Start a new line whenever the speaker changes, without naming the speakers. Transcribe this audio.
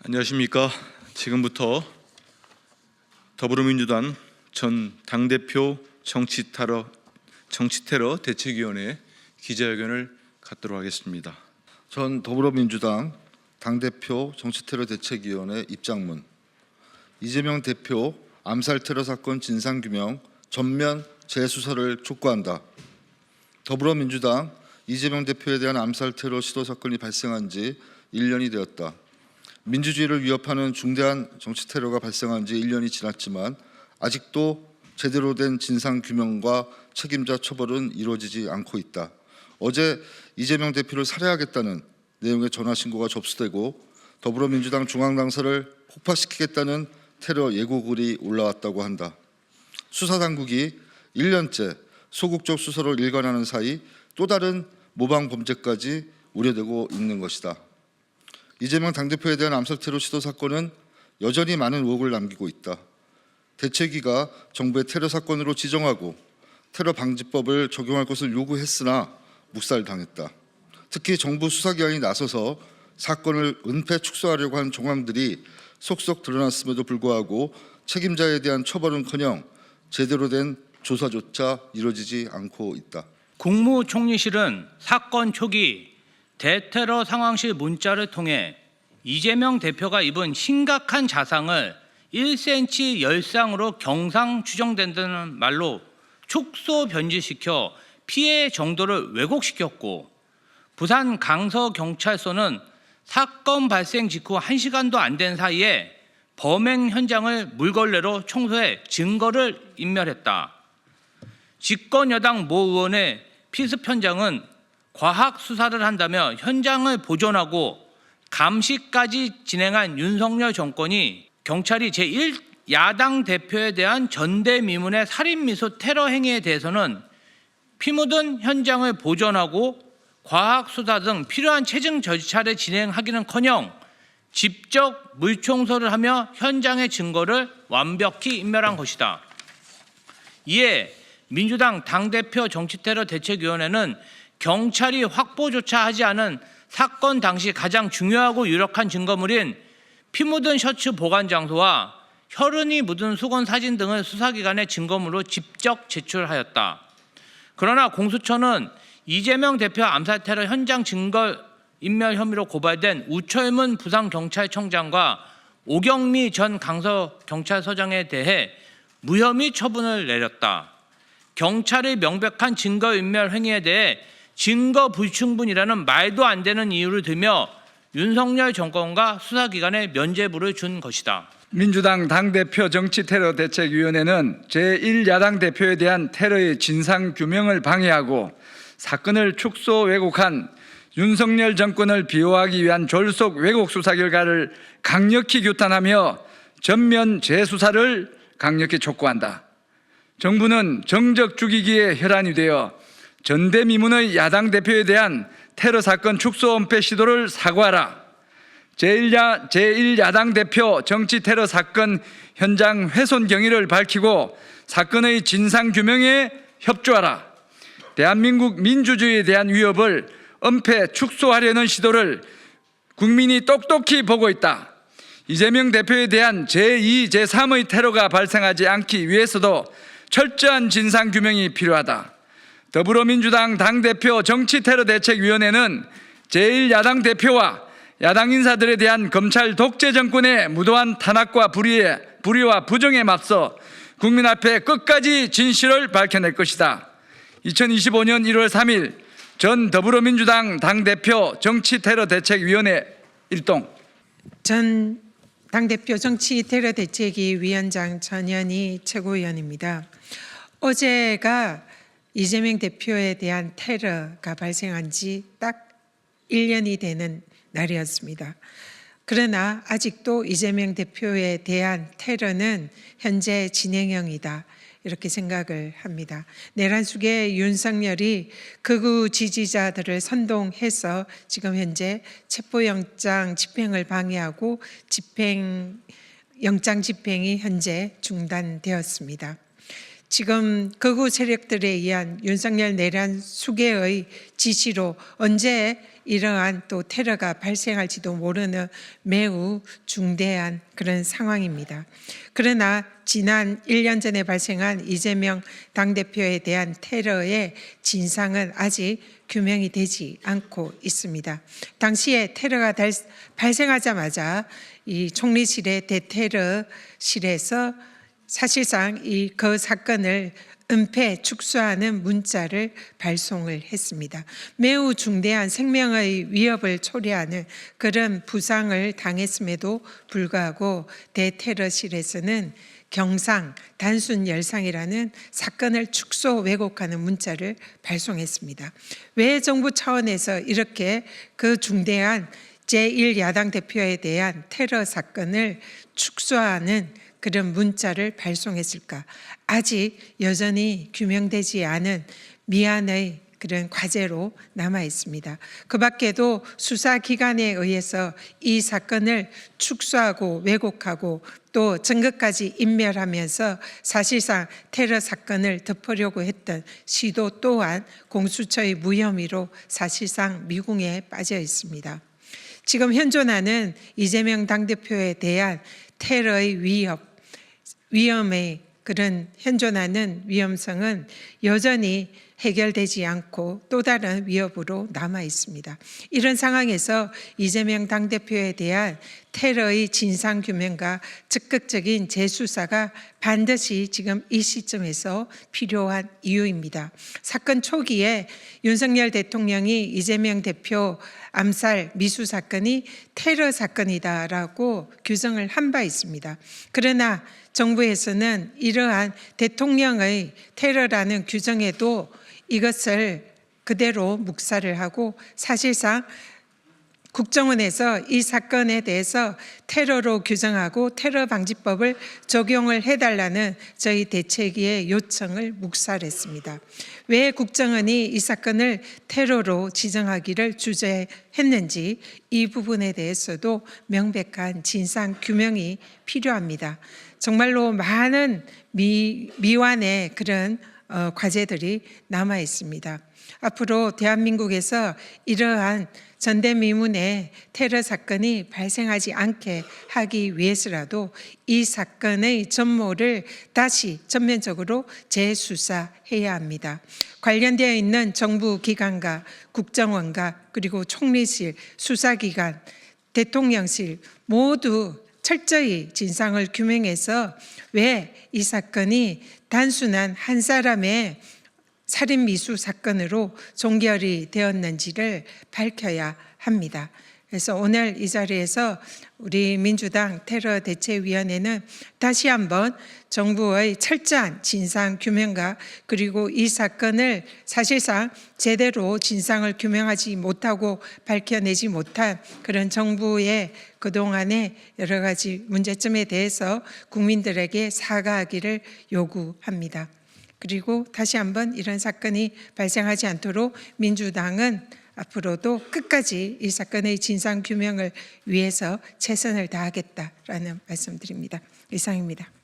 안녕하십니까. 지금부터 더불어민주당 전 당대표 정치테러 대책위원회 기자회견을 갖도록 하겠습니다.
전 더불어민주당 당대표 정치테러 대책위원회 입장문. 이재명 대표 암살 테러 사건 진상규명 전면 재수사를 촉구한다. 더불어민주당 이재명 대표에 대한 암살 테러 시도 사건이 발생한 지 1년이 되었다. 민주주의를 위협하는 중대한 정치 테러가 발생한 지 1년이 지났지만 아직도 제대로 된 진상규명과 책임자 처벌은 이루어지지 않고 있다. 어제 이재명 대표를 살해하겠다는 내용의 전화신고가 접수되고 더불어민주당 중앙당사를 폭파시키겠다는 테러 예고글이 올라왔다고 한다. 수사당국이 1년째 소극적 수사로 일관하는 사이 또 다른 모방 범죄까지 우려되고 있는 것이다. 이재명 당대표에 대한 암살 테러 시도 사건은 여전히 많은 의혹을 남기고 있다. 대책위가 정부의 테러 사건으로 지정하고 테러 방지법을 적용할 것을 요구했으나 묵살당했다. 특히 정부 수사기관이 나서서 사건을 은폐 축소하려고 한 정황들이 속속 드러났음에도 불구하고 책임자에 대한 처벌은커녕 제대로 된 조사조차 이루어지지 않고 있다.
국무총리실은 사건 초기 대테러 상황실 문자를 통해 이재명 대표가 입은 심각한 자상을 1cm 열상으로 경상 추정된다는 말로 축소 변질시켜 피해 정도를 왜곡시켰고, 부산 강서경찰서는 사건 발생 직후 1시간도 안 된 사이에 범행 현장을 물걸레로 청소해 증거를 인멸했다. 집권 여당 모 의원의 피습 현장은 과학 수사를 한다며 현장을 보존하고 감시까지 진행한 윤석열 정권이 경찰이 제1야당 대표에 대한 전대미문의 살인미수 테러 행위에 대해서는 피 묻은 현장을 보존하고 과학 수사 등 필요한 체증 절차를 진행하기는커녕 직접 물청소를 하며 현장의 증거를 완벽히 인멸한 것이다. 이에 민주당 당대표 정치테러 대책위원회는 경찰이 확보조차 하지 않은 사건 당시 가장 중요하고 유력한 증거물인 피 묻은 셔츠 보관 장소와 혈흔이 묻은 수건 사진 등을 수사기관의 증거물로 직접 제출하였다. 그러나 공수처는 이재명 대표 암살 테러 현장 증거 인멸 혐의로 고발된 우철문 부산경찰청장과 오경미 전 강서경찰서장에 대해 무혐의 처분을 내렸다. 경찰의 명백한 증거인멸 행위에 대해 증거 불충분이라는 말도 안 되는 이유를 들며 윤석열 정권과 수사기관에 면죄부를 준 것이다.
민주당 당대표 정치테러 대책위원회는 제1야당 대표에 대한 테러의 진상규명을 방해하고 사건을 축소 왜곡한 윤석열 정권을 비호하기 위한 졸속 왜곡 수사 결과를 강력히 규탄하며 전면 재수사를 강력히 촉구한다. 정부는 정적 죽이기에 혈안이 되어 전대미문의 야당 대표에 대한 테러 사건 축소 은폐 시도를 사과하라. 제1야당 대표 정치 테러 사건 현장 훼손 경위를 밝히고 사건의 진상규명에 협조하라. 대한민국 민주주의에 대한 위협을 은폐 축소하려는 시도를 국민이 똑똑히 보고 있다. 이재명 대표에 대한 제2, 제3의 테러가 발생하지 않기 위해서도 철저한 진상규명이 필요하다. 더불어민주당 당대표 정치테러대책위원회는 제1야당 대표와 야당 인사들에 대한 검찰 독재 정권의 무도한 탄압과 불의와 부정에 맞서 국민 앞에 끝까지 진실을 밝혀낼 것이다. 2025년 1월 3일 전 더불어민주당 당대표 정치테러대책위원회 일동.
전 당대표 정치테러대책위 위원장 전현희 최고위원입니다. 어제가 이재명 대표에 대한 테러가 발생한 지 딱 1년이 되는 날이었습니다. 그러나 아직도 이재명 대표에 대한 테러는 현재 진행형이다, 이렇게 생각을 합니다. 내란 속에 윤석열이 극우 지지자들을 선동해서 지금 현재 체포영장 집행을 방해하고 영장 집행이 현재 중단되었습니다. 지금 극우 세력들에 의한 윤석열 내란 수개의 지시로 언제 이러한 또 테러가 발생할지도 모르는 매우 중대한 그런 상황입니다. 그러나 지난 1년 전에 발생한 이재명 당대표에 대한 테러의 진상은 아직 규명이 되지 않고 있습니다. 당시에 테러가 발생하자마자 이 총리실의 대테러실에서 사실상 그 사건을 은폐 축소하는 문자를 발송을 했습니다. 매우 중대한 생명의 위협을 초래하는 그런 부상을 당했음에도 불구하고 대테러실에서는 경상, 단순 열상이라는 사건을 축소 왜곡하는 문자를 발송했습니다. 왜 정부 차원에서 이렇게 그 중대한 제1야당 대표에 대한 테러 사건을 축소하는 그런 문자를 발송했을까? 아직 여전히 규명되지 않은 미안의 그런 과제로 남아 있습니다. 그 밖에도 수사기관에 의해서 이 사건을 축소하고 왜곡하고 또 증거까지 인멸하면서 사실상 테러 사건을 덮으려고 했던 시도 또한 공수처의 무혐의로 사실상 미궁에 빠져 있습니다. 지금 현존하는 이재명 당대표에 대한 테러의 위험의 그런 현존하는 위험성은 여전히 해결되지 않고 또 다른 위협으로 남아 있습니다. 이런 상황에서 이재명 당대표에 대한 테러의 진상규명과 적극적인 재수사가 반드시 지금 이 시점에서 필요한 이유입니다. 사건 초기에 윤석열 대통령이 이재명 대표 암살 미수 사건이 테러 사건이다라고 규정을 한 바 있습니다. 그러나 정부에서는 이러한 대통령의 테러라는 규정에도 이것을 그대로 묵살을 하고 사실상 국정원에서 이 사건에 대해서 테러로 규정하고 테러 방지법을 적용을 해달라는 저희 대책위의 요청을 묵살했습니다. 왜 국정원이 이 사건을 테러로 지정하기를 주저했는지 이 부분에 대해서도 명백한 진상 규명이 필요합니다. 정말로 많은 미완의 그런 과제들이 남아 있습니다. 앞으로 대한민국에서 이러한 전대미문의 테러 사건이 발생하지 않게 하기 위해서라도 이 사건의 전모를 다시 전면적으로 재수사해야 합니다. 관련되어 있는 정부 기관과 국정원과 그리고 총리실, 수사기관, 대통령실 모두 철저히 진상을 규명해서 왜 이 사건이 단순한 한 사람의 살인 미수 사건으로 종결이 되었는지를 밝혀야 합니다. 그래서 오늘 이 자리에서 우리 민주당 테러대책위원회는 다시 한번 정부의 철저한 진상 규명과 그리고 이 사건을 사실상 제대로 진상을 규명하지 못하고 밝혀내지 못한 그런 정부의 그동안의 여러 가지 문제점에 대해서 국민들에게 사과하기를 요구합니다. 그리고 다시 한번 이런 사건이 발생하지 않도록 민주당은 앞으로도 끝까지 이 사건의 진상 규명을 위해서 최선을 다하겠다라는 말씀드립니다. 이상입니다.